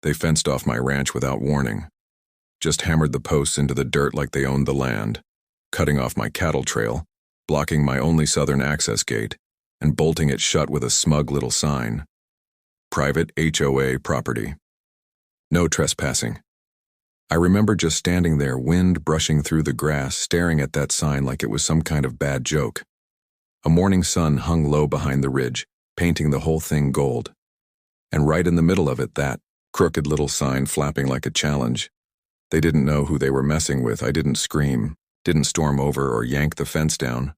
They fenced off my ranch without warning. Just hammered the posts into the dirt like they owned the land, cutting off my cattle trail, blocking my only southern access gate, and bolting it shut with a smug little sign. Private HOA property. No trespassing. I remember just standing there, wind brushing through the grass, staring at that sign like it was some kind of bad joke. A morning sun hung low behind the ridge, painting the whole thing gold. And right in the middle of it, that crooked little sign flapping like a challenge. They didn't know who they were messing with. I didn't scream, didn't storm over or yank the fence down.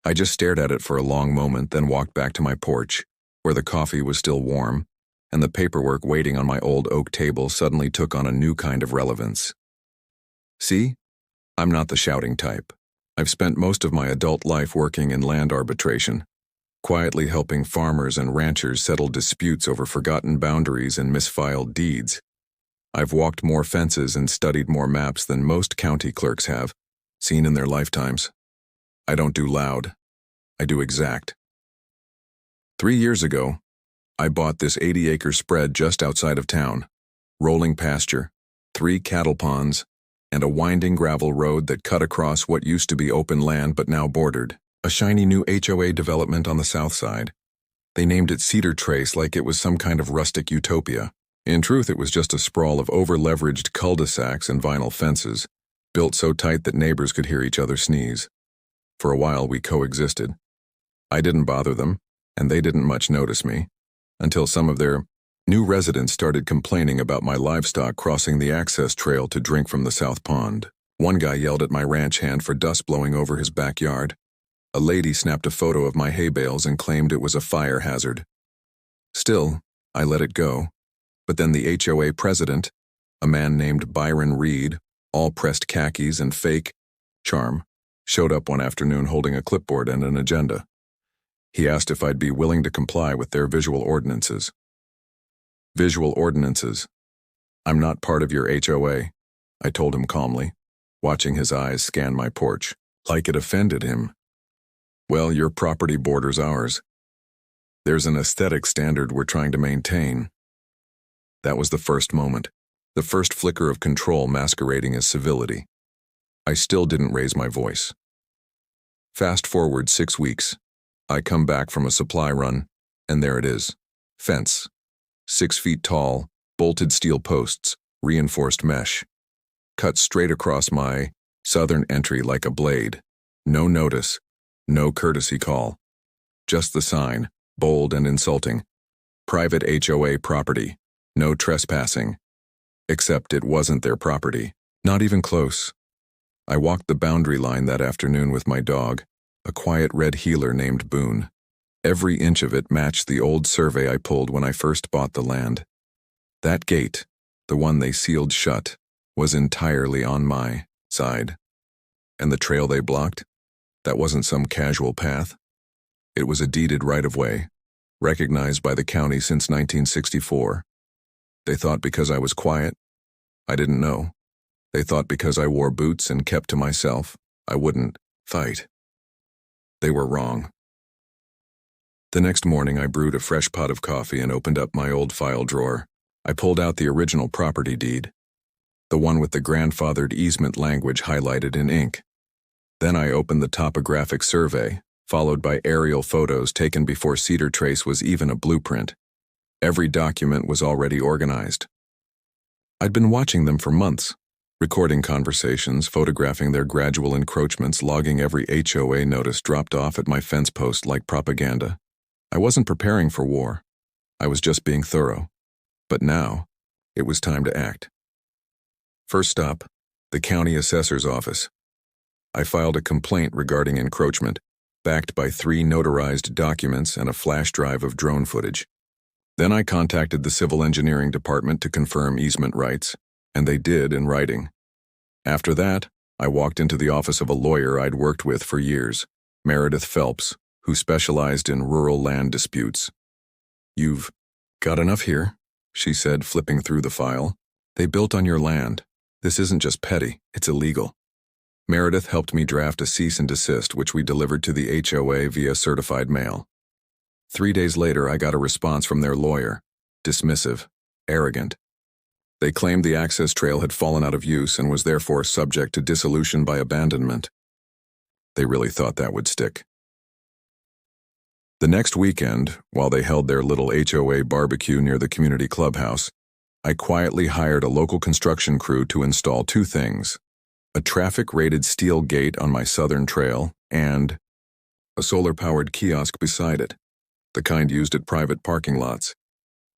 I just stared at it for a long moment, then walked back to my porch, where the coffee was still warm, and the paperwork waiting on my old oak table suddenly took on a new kind of relevance. See? I'm not the shouting type. I've spent most of my adult life working in land arbitration, quietly helping farmers and ranchers settle disputes over forgotten boundaries and misfiled deeds. I've walked more fences and studied more maps than most county clerks have, seen in their lifetimes. I don't do loud. I do exact. 3 years ago, I bought this 80-acre spread just outside of town. Rolling pasture, 3 cattle ponds, and a winding gravel road that cut across what used to be open land but now bordered. A shiny new HOA development on the south side. They named it Cedar Trace like it was some kind of rustic utopia. In truth, it was just a sprawl of over-leveraged cul-de-sacs and vinyl fences, built so tight that neighbors could hear each other sneeze. For a while, we coexisted. I didn't bother them, and they didn't much notice me, until some of their new residents started complaining about my livestock crossing the access trail to drink from the south pond. One guy yelled at my ranch hand for dust blowing over his backyard. A lady snapped a photo of my hay bales and claimed it was a fire hazard. Still, I let it go. But then the HOA president, a man named Byron Reed, all pressed khakis and fake charm, showed up one afternoon holding a clipboard and an agenda. He asked if I'd be willing to comply with their visual ordinances. Visual ordinances. I'm not part of your HOA, I told him calmly, watching his eyes scan my porch, like it offended him. Well, your property borders ours. There's an aesthetic standard we're trying to maintain. That was the first moment, the first flicker of control masquerading as civility. I still didn't raise my voice. Fast forward 6 weeks. I come back from a supply run, and there it is. Fence. 6 feet tall, bolted steel posts, reinforced mesh. Cut straight across my southern entry like a blade. No notice, no courtesy call. Just the sign, bold and insulting. Private HOA property. No trespassing. Except it wasn't their property. Not even close. I walked the boundary line that afternoon with my dog, a quiet red heeler named Boone. Every inch of it matched the old survey I pulled when I first bought the land. That gate, the one they sealed shut, was entirely on my side. And the trail they blocked? That wasn't some casual path. It was a deeded right-of-way, recognized by the county since 1964. They thought because I was quiet, I didn't know. They thought because I wore boots and kept to myself, I wouldn't fight. They were wrong. The next morning, I brewed a fresh pot of coffee and opened up my old file drawer. I pulled out the original property deed, the one with the grandfathered easement language highlighted in ink. Then I opened the topographic survey, followed by aerial photos taken before Cedar Trace was even a blueprint. Every document was already organized. I'd been watching them for months, recording conversations, photographing their gradual encroachments, logging every HOA notice dropped off at my fence post like propaganda. I wasn't preparing for war. I was just being thorough. But now, it was time to act. First stop, the county assessor's office. I filed a complaint regarding encroachment, backed by 3 notarized documents and a flash drive of drone footage. Then I contacted the civil engineering department to confirm easement rights, and they did in writing. After that, I walked into the office of a lawyer I'd worked with for years, Meredith Phelps, who specialized in rural land disputes. "You've got enough here," she said, flipping through the file. "They built on your land. This isn't just petty, it's illegal." Meredith helped me draft a cease and desist, which we delivered to the HOA via certified mail. 3 days later, I got a response from their lawyer, dismissive, arrogant, They claimed the access trail had fallen out of use and was therefore subject to dissolution by abandonment. They really thought that would stick. The next weekend, while they held their little HOA barbecue near the community clubhouse, I quietly hired a local construction crew to install two things: a traffic-rated steel gate on my southern trail and a solar-powered kiosk beside it, the kind used at private parking lots.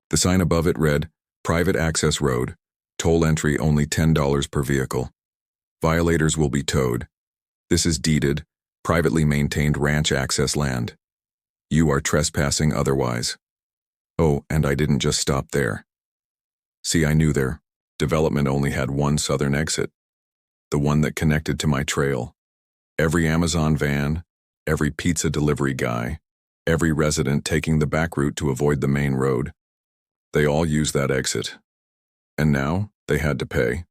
The sign above it read, "Private Access Road, toll entry only $10 per vehicle. Violators will be towed. This is deeded, privately maintained ranch access land. You are trespassing otherwise." Oh, and I didn't just stop there. See, I knew their development only had one southern exit, the one that connected to my trail. Every Amazon van, every pizza delivery guy, every resident taking the back route to avoid the main road, they all used that exit. And now they had to pay.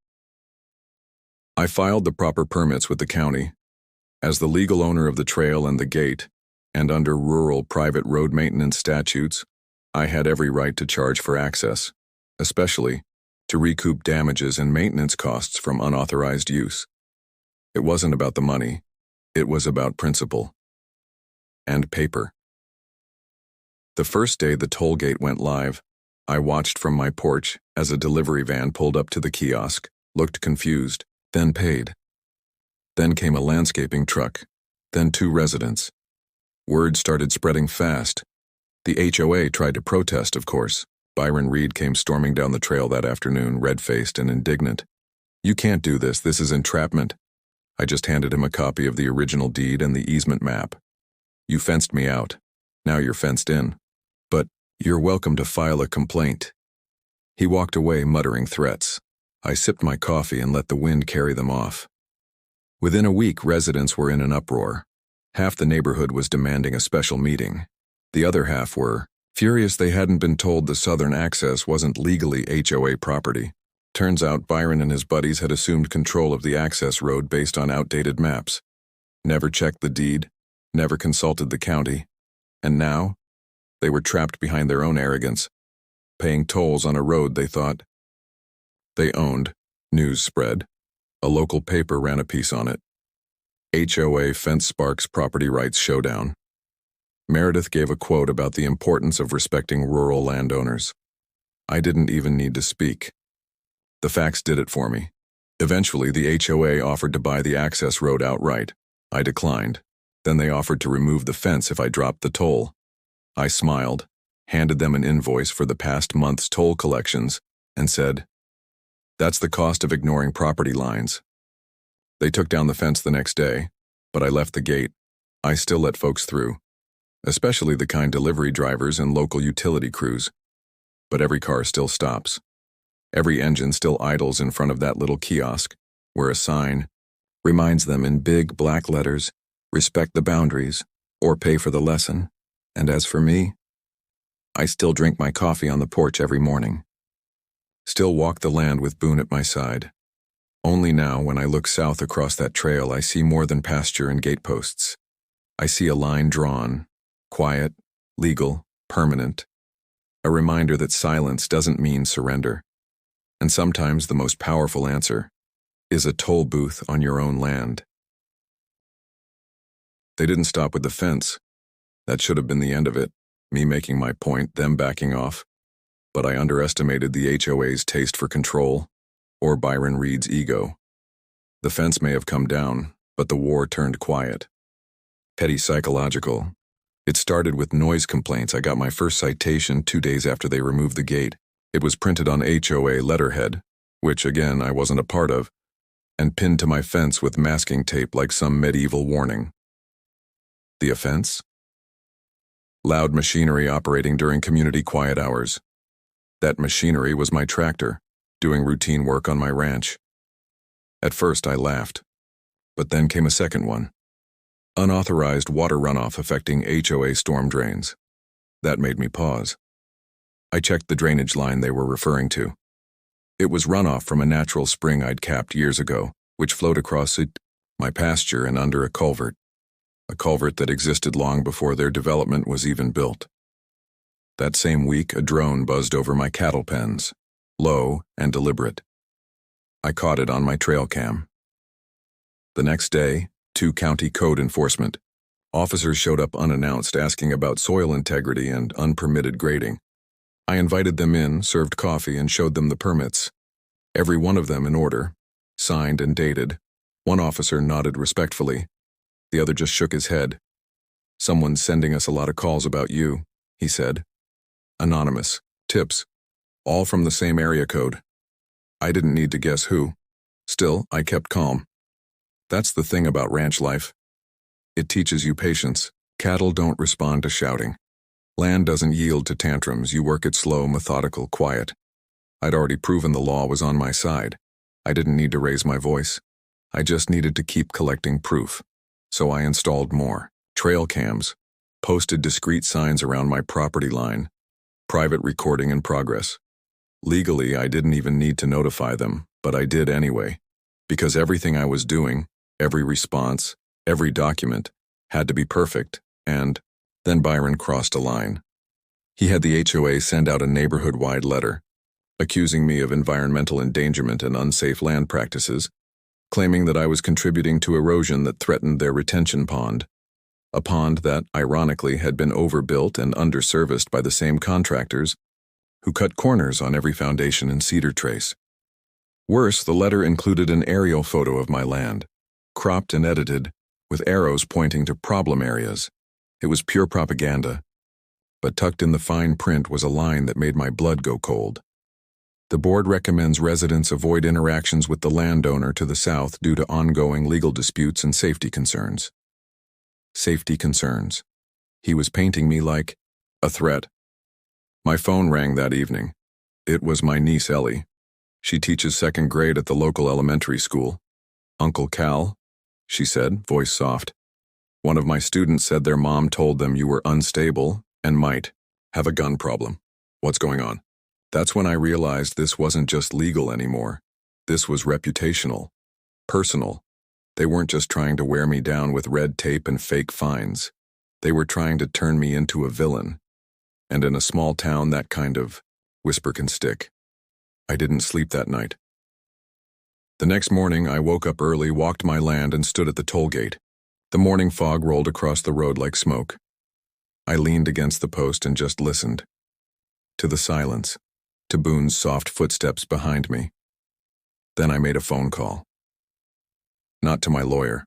I filed the proper permits with the county. As the legal owner of the trail and the gate, and under rural private road maintenance statutes, I had every right to charge for access, especially to recoup damages and maintenance costs from unauthorized use. It wasn't about the money, it was about principle. And paper. The first day the toll gate went live, I watched from my porch as a delivery van pulled up to the kiosk, looked confused, then paid. Then came a landscaping truck, then two residents. Word started spreading fast. The HOA tried to protest, of course. Byron Reed came storming down the trail that afternoon, red-faced and indignant. "You can't do this, this is entrapment." I just handed him a copy of the original deed and the easement map. "You fenced me out. Now you're fenced in. But you're welcome to file a complaint." He walked away muttering threats. I sipped my coffee and let the wind carry them off. Within a week, residents were in an uproar. Half the neighborhood was demanding a special meeting. The other half were furious they hadn't been told the southern access wasn't legally HOA property. Turns out Byron and his buddies had assumed control of the access road based on outdated maps. Never checked the deed, never consulted the county, and now they were trapped behind their own arrogance, paying tolls on a road they thought they owned. News spread. A local paper ran a piece on it. HOA fence sparks property rights showdown. Meredith gave a quote about the importance of respecting rural landowners. I didn't even need to speak. The facts did it for me. Eventually, the HOA offered to buy the access road outright. I declined. Then they offered to remove the fence if I dropped the toll. I smiled, handed them an invoice for the past month's toll collections, and said, "That's the cost of ignoring property lines." They took down the fence the next day, but I left the gate. I still let folks through, especially the kind delivery drivers and local utility crews. But every car still stops. Every engine still idles in front of that little kiosk, where a sign reminds them in big black letters, "Respect the boundaries, or pay for the lesson." And as for me, I still drink my coffee on the porch every morning. Still walk the land with Boone at my side. Only now, when I look south across that trail, I see more than pasture and gateposts. I see a line drawn, quiet, legal, permanent, a reminder that silence doesn't mean surrender. And sometimes the most powerful answer is a toll booth on your own land. They didn't stop with the fence. That should have been the end of it, me making my point, them backing off. But I underestimated the HOA's taste for control, or Byron Reed's ego. The fence may have come down, but the war turned quiet. Petty psychological. It started with noise complaints. I got my first citation 2 days after they removed the gate. It was printed on HOA letterhead, which again I wasn't a part of, and pinned to my fence with masking tape like some medieval warning. The offense? Loud machinery operating during community quiet hours. That machinery was my tractor, doing routine work on my ranch. At first I laughed, but then came a second one. Unauthorized water runoff affecting HOA storm drains. That made me pause. I checked the drainage line they were referring to. It was runoff from a natural spring I'd capped years ago, which flowed across my pasture and under a culvert that existed long before their development was even built. That same week, a drone buzzed over my cattle pens. low, and deliberate. I caught it on my trail cam. The next day, 2 county code enforcement officers showed up unannounced asking about soil integrity and unpermitted grading. I invited them in, served coffee, and showed them the permits. Every one of them in order, signed and dated. One officer nodded respectfully. The other just shook his head. "Someone's sending us a lot of calls about you," he said. Anonymous, tips, all from the same area code. I didn't need to guess who. Still, I kept calm. That's the thing about ranch life. It teaches you patience. Cattle don't respond to shouting. Land doesn't yield to tantrums. You work it slow, methodical, quiet. I'd already proven the law was on my side. I didn't need to raise my voice. I just needed to keep collecting proof. So I installed more. Trail cams. Posted discreet signs around my property line. Private recording in progress. Legally, I didn't even need to notify them, but I did anyway. Because everything I was doing, every response, every document, had to be perfect, and then Byron crossed a line. He had the HOA send out a neighborhood-wide letter, accusing me of environmental endangerment and unsafe land practices, claiming that I was contributing to erosion that threatened their retention pond, a pond that, ironically, had been overbuilt and underserviced by the same contractors who cut corners on every foundation in Cedar Trace. Worse, the letter included an aerial photo of my land, cropped and edited, with arrows pointing to problem areas. It was pure propaganda, but tucked in the fine print was a line that made my blood go cold. The board recommends residents avoid interactions with the landowner to the south due to ongoing legal disputes and safety concerns. Safety concerns. He was painting me like a threat. My phone rang that evening. It was my niece Ellie. She teaches 2nd grade at the local elementary school. "Uncle Cal," she said, voice soft. "One of my students said their mom told them you were unstable and might have a gun problem. What's going on?" That's when I realized this wasn't just legal anymore. This was reputational, personal. They weren't just trying to wear me down with red tape and fake fines. They were trying to turn me into a villain. And in a small town, that kind of whisper can stick. I didn't sleep that night. The next morning, I woke up early, walked my land, and stood at the toll gate. The morning fog rolled across the road like smoke. I leaned against the post and just listened. To the silence, to Boone's soft footsteps behind me. Then I made a phone call. Not to my lawyer.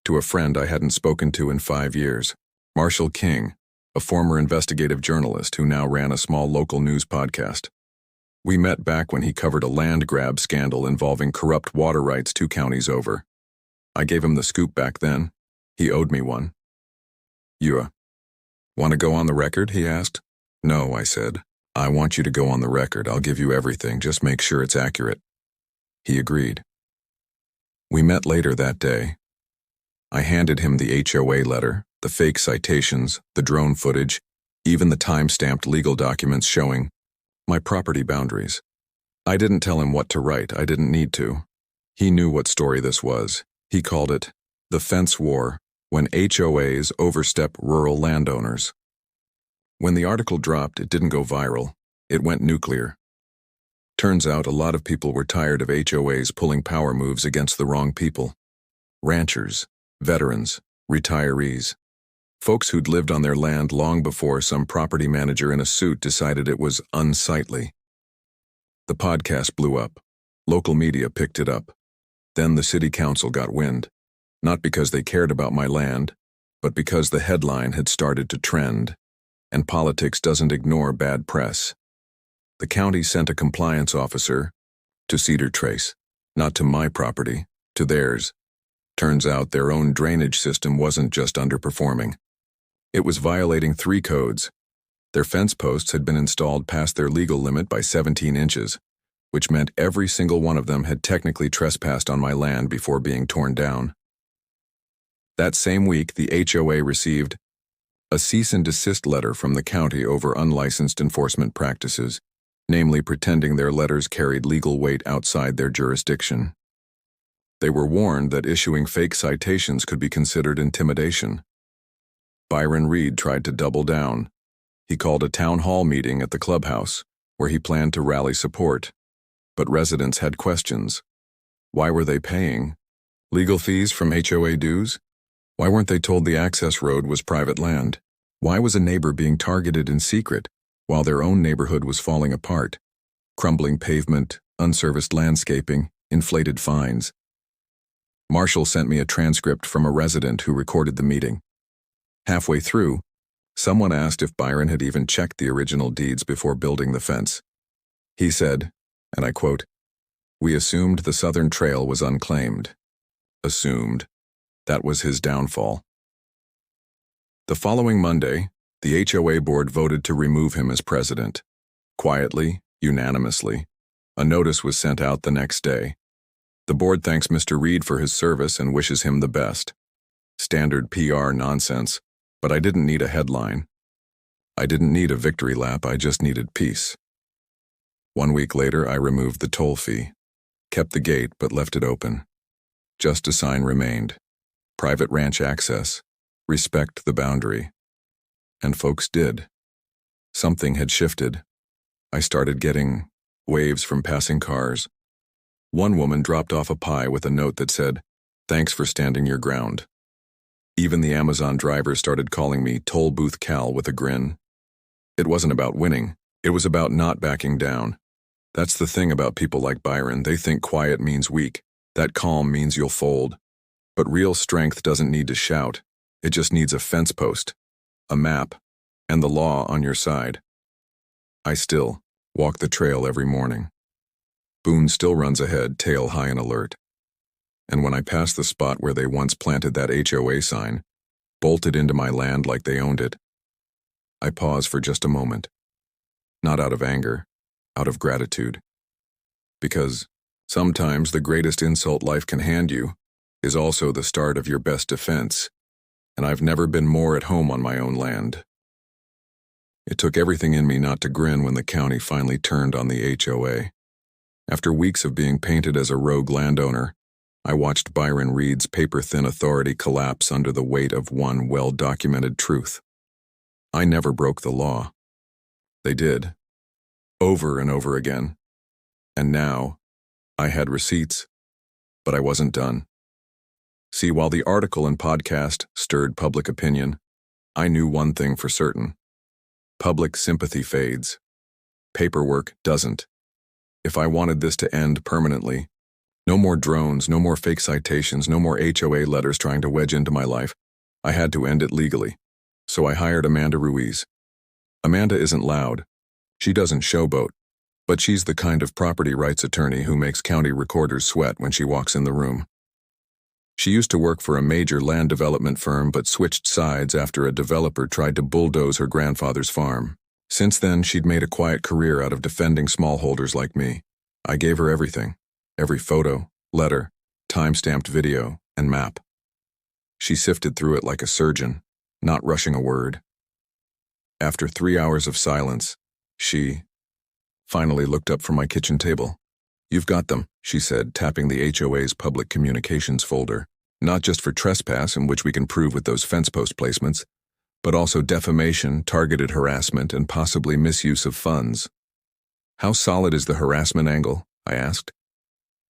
To a friend I hadn't spoken to in 5 years, Marshall King, a former investigative journalist who now ran a small local news podcast. We met back when he covered a land grab scandal involving corrupt water rights 2 counties over. I gave him the scoop back then. He owed me one. "You want to go on the record?" he asked. "No," I said. "I want you to go on the record. I'll give you everything. Just make sure it's accurate." He agreed. We met later that day. I handed him the HOA letter, the fake citations, the drone footage, even the time-stamped legal documents showing my property boundaries. I didn't tell him what to write. I didn't need to. He knew what story this was. He called it the fence war, when HOAs overstep rural landowners. When the article dropped, it didn't go viral. It went nuclear. Turns out a lot of people were tired of HOAs pulling power moves against the wrong people. Ranchers, veterans, retirees. Folks who'd lived on their land long before some property manager in a suit decided it was unsightly. The podcast blew up. Local media picked it up. Then the city council got wind. Not because they cared about my land, but because the headline had started to trend. And politics doesn't ignore bad press. The county sent a compliance officer to Cedar Trace, not to my property, to theirs. Turns out their own drainage system wasn't just underperforming. It was violating 3 codes. Their fence posts had been installed past their legal limit by 17 inches, which meant every single one of them had technically trespassed on my land before being torn down. That same week, the HOA received a cease and desist letter from the county over unlicensed enforcement practices, namely pretending their letters carried legal weight outside their jurisdiction. They were warned that issuing fake citations could be considered intimidation. Byron Reed tried to double down. He called a town hall meeting at the clubhouse, where he planned to rally support. But residents had questions. Why were they paying? Legal fees from HOA dues? Why weren't they told the access road was private land? Why was a neighbor being targeted in secret while their own neighborhood was falling apart? Crumbling pavement, unserviced landscaping, inflated fines. Marshall sent me a transcript from a resident who recorded the meeting. Halfway through, someone asked if Byron had even checked the original deeds before building the fence. He said, and I quote, "We assumed the southern trail was unclaimed." Assumed. That was his downfall. The following Monday, the HOA board voted to remove him as president. Quietly, unanimously. A notice was sent out the next day. The board thanks Mr. Reed for his service and wishes him the best. Standard PR nonsense, but I didn't need a headline. I didn't need a victory lap, I just needed peace. 1 week later, I removed the toll fee, kept the gate but left it open. Just a sign remained. Private ranch access. Respect the boundary. And folks did. Something had shifted. I started getting waves from passing cars. One woman dropped off a pie with a note that said, "Thanks for standing your ground." Even the Amazon driver started calling me Toll Booth Cal with a grin. It wasn't about winning. It was about not backing down. That's the thing about people like Byron. They think quiet means weak. That calm means you'll fold. But real strength doesn't need to shout. It just needs a fence post, a map, and the law on your side. I still walk the trail every morning. Boone still runs ahead, tail high and alert. And when I pass the spot where they once planted that HOA sign, bolted into my land like they owned it, I pause for just a moment. Not out of anger, out of gratitude. Because sometimes the greatest insult life can hand you is also the start of your best defense, and I've never been more at home on my own land. It took everything in me not to grin when the county finally turned on the HOA. After weeks of being painted as a rogue landowner, I watched Byron Reed's paper-thin authority collapse under the weight of one well-documented truth. I never broke the law. They did. Over and over again. And now, I had receipts, but I wasn't done. See, while the article and podcast stirred public opinion, I knew one thing for certain. Public sympathy fades. Paperwork doesn't. If I wanted this to end permanently, no more drones, no more fake citations, no more HOA letters trying to wedge into my life, I had to end it legally. So I hired Amanda Ruiz. Amanda isn't loud. She doesn't showboat. But she's the kind of property rights attorney who makes county recorders sweat when she walks in the room. She used to work for a major land development firm but switched sides after a developer tried to bulldoze her grandfather's farm. Since then, she'd made a quiet career out of defending smallholders like me. I gave her everything. Every photo, letter, time-stamped video, and map. She sifted through it like a surgeon, not rushing a word. After 3 hours of silence, she finally looked up from my kitchen table. "You've got them," she said, tapping the HOA's public communications folder. "Not just for trespass, in which we can prove with those fence post placements, but also defamation, targeted harassment, and possibly misuse of funds." "How solid is the harassment angle?" I asked.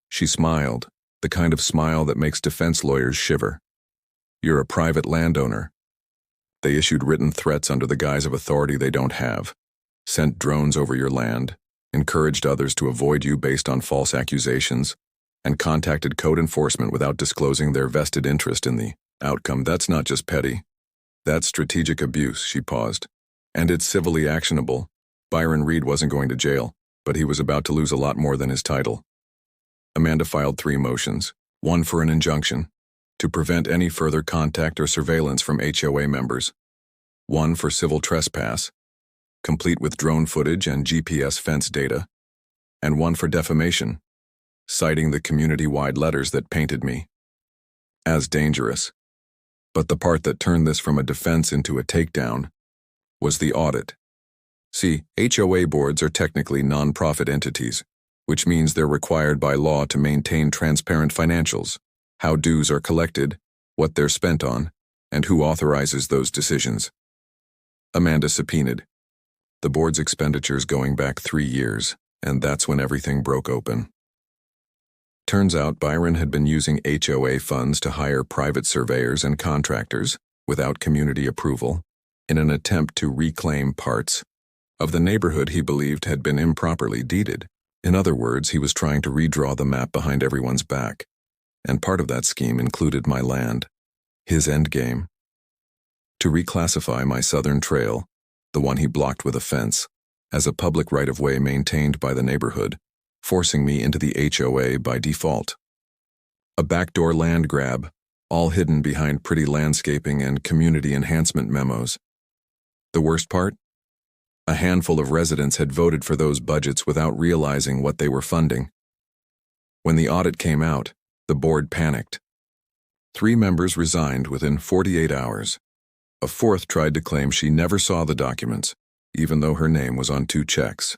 She smiled, the kind of smile that makes defense lawyers shiver. "You're a private landowner. They issued written threats under the guise of authority they don't have, sent drones over your land, encouraged others to avoid you based on false accusations, and contacted code enforcement without disclosing their vested interest in the outcome. That's not just petty. That's strategic abuse." She paused. "And it's civilly actionable. Byron Reed wasn't going to jail, but he was about to lose a lot more than his title." Amanda filed 3 motions, one for an injunction, to prevent any further contact or surveillance from HOA members, one for civil trespass, complete with drone footage and GPS fence data, and one for defamation, citing the community-wide letters that painted me as dangerous. But the part that turned this from a defense into a takedown was the audit. See, HOA boards are technically non-profit entities, which means they're required by law to maintain transparent financials, how dues are collected, what they're spent on, and who authorizes those decisions. Amanda subpoenaed the board's expenditures going back 3 years. And that's when everything broke open. Turns out Byron had been using HOA funds to hire private surveyors and contractors, without community approval, in an attempt to reclaim parts of the neighborhood he believed had been improperly deeded. In other words, he was trying to redraw the map behind everyone's back, and part of that scheme included my land, his endgame. To reclassify my southern trail, the one he blocked with a fence, as a public right-of-way maintained by the neighborhood, forcing me into the HOA by default. A backdoor land grab, all hidden behind pretty landscaping and community enhancement memos. The worst part? A handful of residents had voted for those budgets without realizing what they were funding. When the audit came out, the board panicked. 3 members resigned within 48 hours. A 4th tried to claim she never saw the documents, even though her name was on 2 checks.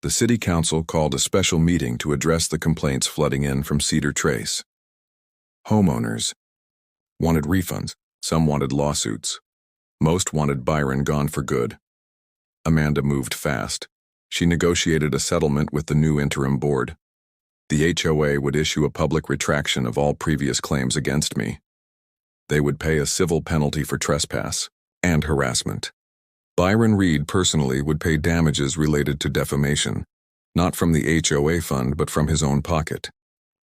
The city council called a special meeting to address the complaints flooding in from Cedar Trace. Homeowners wanted refunds, some wanted lawsuits. Most wanted Byron gone for good. Amanda moved fast. She negotiated a settlement with the new interim board. The HOA would issue a public retraction of all previous claims against me. They would pay a civil penalty for trespass and harassment. Byron Reed personally would pay damages related to defamation, not from the HOA fund but from his own pocket.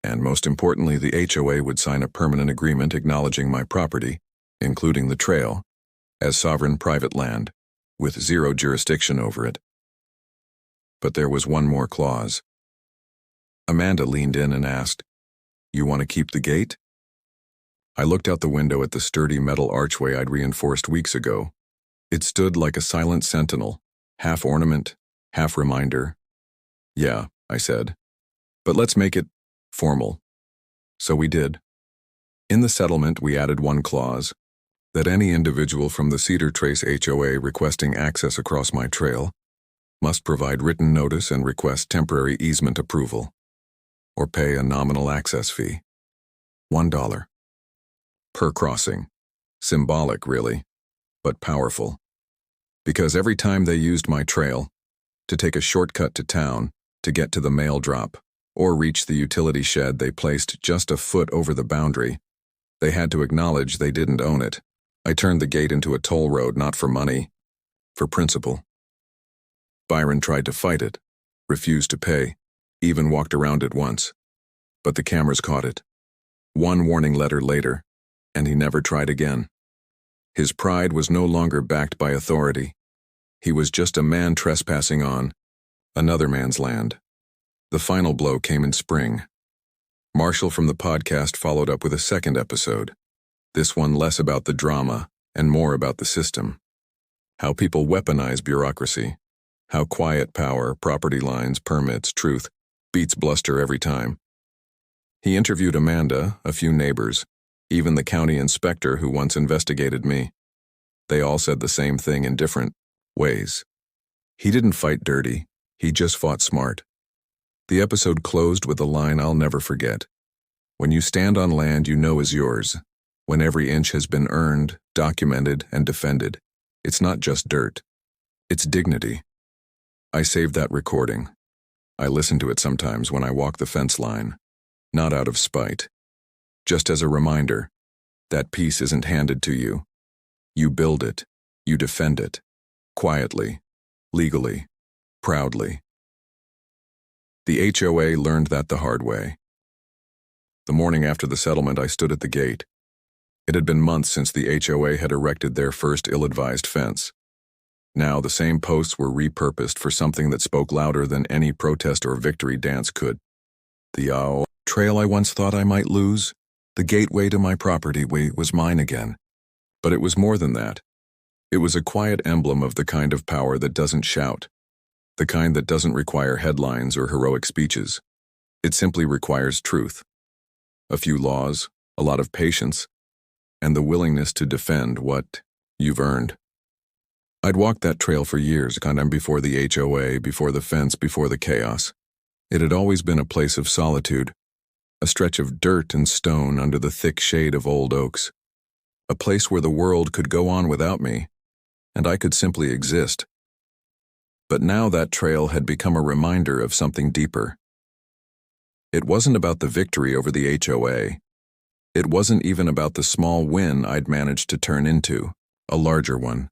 And most importantly, the HOA would sign a permanent agreement acknowledging my property, including the trail, as sovereign private land, with 0 jurisdiction over it. But there was one more clause. Amanda leaned in and asked, "You want to keep the gate?" I looked out the window at the sturdy metal archway I'd reinforced weeks ago. It stood like a silent sentinel, half ornament, half reminder. "Yeah," I said, "but let's make it formal." So we did. In the settlement, we added one clause, that any individual from the Cedar Trace HOA requesting access across my trail must provide written notice and request temporary easement approval, or pay a nominal access fee, $1 per crossing. Symbolic, really, but powerful. Because every time they used my trail to take a shortcut to town to get to the mail drop or reach the utility shed they placed just a foot over the boundary, they had to acknowledge they didn't own it. I turned the gate into a toll road not for money, for principle. Byron tried to fight it, refused to pay, even walked around it once. But the cameras caught it. One warning letter later, and he never tried again. His pride was no longer backed by authority. He was just a man trespassing on another man's land. The final blow came in spring. Marshall from the podcast followed up with a second episode. This one less about the drama and more about the system. How people weaponize bureaucracy. How quiet power, property lines, permits, truth, beats bluster every time. He interviewed Amanda, a few neighbors, even the county inspector who once investigated me. They all said the same thing in different ways. He didn't fight dirty, he just fought smart. The episode closed with a line I'll never forget. "When you stand on land you know is yours, when every inch has been earned, documented, and defended, it's not just dirt, it's dignity." I saved that recording. I listen to it sometimes when I walk the fence line, not out of spite. Just as a reminder, that peace isn't handed to you. You build it, you defend it, quietly, legally, proudly. The HOA learned that the hard way. The morning after the settlement, I stood at the gate. It had been months since the HOA had erected their first ill-advised fence. Now the same posts were repurposed for something that spoke louder than any protest or victory dance could. The trail I once thought I might lose, the gateway to my property, was mine again. But it was more than that. It was a quiet emblem of the kind of power that doesn't shout, the kind that doesn't require headlines or heroic speeches. It simply requires truth. A few laws, a lot of patience, and the willingness to defend what you've earned. I'd walked that trail for years, before the HOA, before the fence, before the chaos. It had always been a place of solitude, a stretch of dirt and stone under the thick shade of old oaks, a place where the world could go on without me, and I could simply exist. But now that trail had become a reminder of something deeper. It wasn't about the victory over the HOA. It wasn't even about the small win I'd managed to turn into a larger one.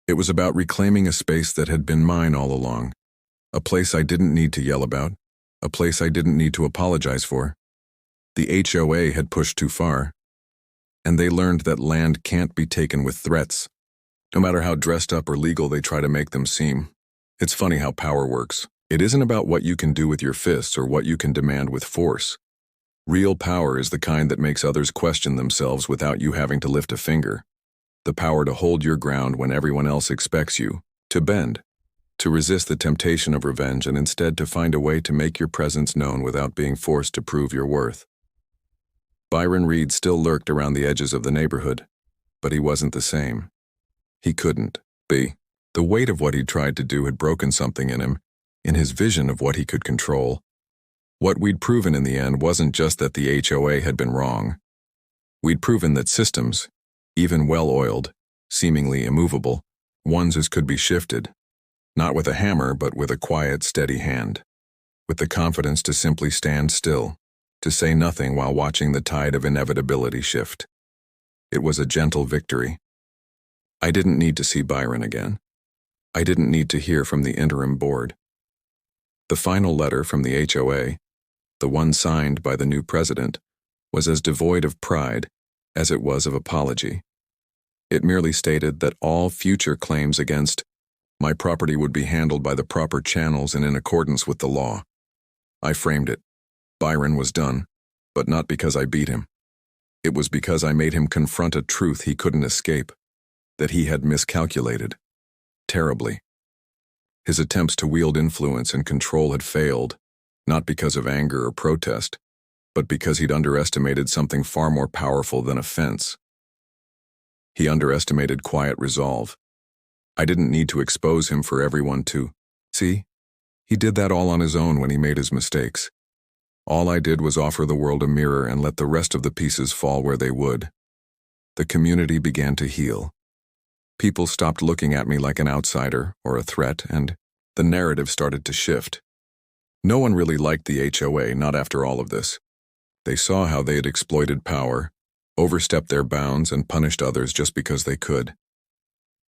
It was about reclaiming a space that had been mine all along, a place I didn't need to yell about, a place I didn't need to apologize for. The HOA had pushed too far, and they learned that land can't be taken with threats, no matter how dressed up or legal they try to make them seem. It's funny how power works. It isn't about what you can do with your fists or what you can demand with force. Real power is the kind that makes others question themselves without you having to lift a finger. The power to hold your ground when everyone else expects you, to bend, to resist the temptation of revenge and instead to find a way to make your presence known without being forced to prove your worth. Byron Reed still lurked around the edges of the neighborhood, but he wasn't the same. He couldn't be. The weight of what he'd tried to do had broken something in him, in his vision of what he could control. What we'd proven in the end wasn't just that the HOA had been wrong. We'd proven that systems, even well-oiled, seemingly immovable, ones as could be shifted, not with a hammer but with a quiet, steady hand, with the confidence to simply stand still, to say nothing while watching the tide of inevitability shift. It was a gentle victory. I didn't need to see Byron again. I didn't need to hear from the interim board. The final letter from the HOA, the one signed by the new president, was as devoid of pride as it was of apology. It merely stated that all future claims against my property would be handled by the proper channels and in accordance with the law. I framed it. Byron was done, but not because I beat him. It was because I made him confront a truth he couldn't escape, that he had miscalculated. Terribly. His attempts to wield influence and control had failed, not because of anger or protest, but because he'd underestimated something far more powerful than offense. He underestimated quiet resolve. I didn't need to expose him for everyone to see. He did that all on his own when he made his mistakes. All I did was offer the world a mirror and let the rest of the pieces fall where they would. The community began to heal. People stopped looking at me like an outsider or a threat, and the narrative started to shift. No one really liked the HOA, not after all of this. They saw how they had exploited power, overstepped their bounds, and punished others just because they could.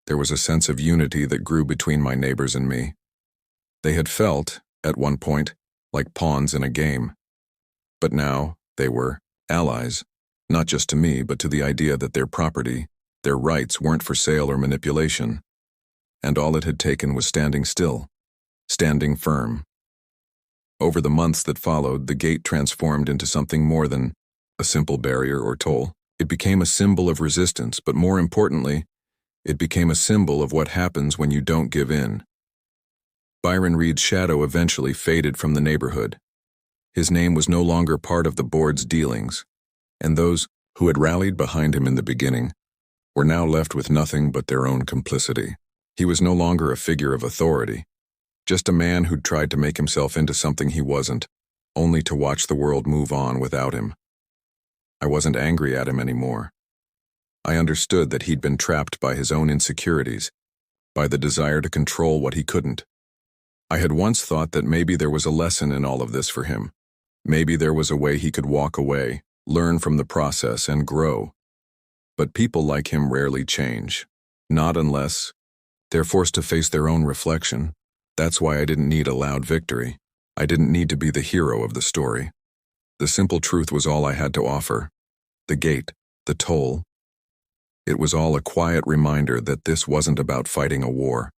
There was a sense of unity that grew between my neighbors and me. They had felt, at one point, like pawns in a game. But now, they were allies, not just to me, but to the idea that their property, their rights weren't for sale or manipulation. And all it had taken was standing still, standing firm. Over the months that followed, the gate transformed into something more than a simple barrier or toll. It became a symbol of resistance, but more importantly, it became a symbol of what happens when you don't give in. Byron Reed's shadow eventually faded from the neighborhood. His name was no longer part of the board's dealings, and those who had rallied behind him in the beginning were now left with nothing but their own complicity. He was no longer a figure of authority, just a man who'd tried to make himself into something he wasn't, only to watch the world move on without him. I wasn't angry at him anymore. I understood that he'd been trapped by his own insecurities, by the desire to control what he couldn't. I had once thought that maybe there was a lesson in all of this for him. Maybe there was a way he could walk away, learn from the process, and grow. But people like him rarely change. Not unless they're forced to face their own reflection. That's why I didn't need a loud victory. I didn't need to be the hero of the story. The simple truth was all I had to offer. The gate, the toll. It was all a quiet reminder that this wasn't about fighting a war.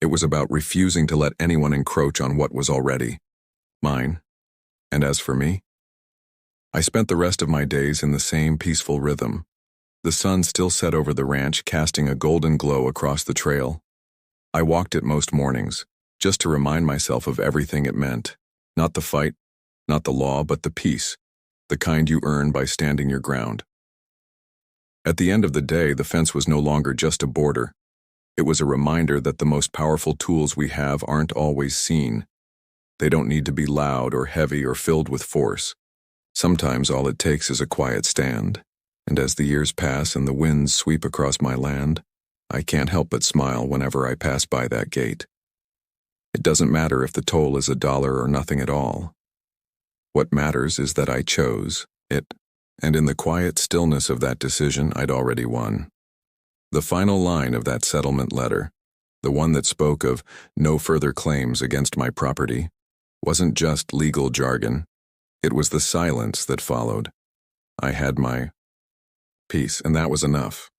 It was about refusing to let anyone encroach on what was already mine. And as for me, I spent the rest of my days in the same peaceful rhythm. The sun still set over the ranch, casting a golden glow across the trail. I walked it most mornings, just to remind myself of everything it meant. Not the fight, not the law, but the peace, the kind you earn by standing your ground. At the end of the day, the fence was no longer just a border. It was a reminder that the most powerful tools we have aren't always seen. They don't need to be loud or heavy or filled with force. Sometimes all it takes is a quiet stand. And as the years pass and the winds sweep across my land, I can't help but smile whenever I pass by that gate. It doesn't matter if the toll is $1 or nothing at all. What matters is that I chose it, and in the quiet stillness of that decision, I'd already won. The final line of that settlement letter, the one that spoke of no further claims against my property, wasn't just legal jargon. It was the silence that followed. I had my peace, and that was enough.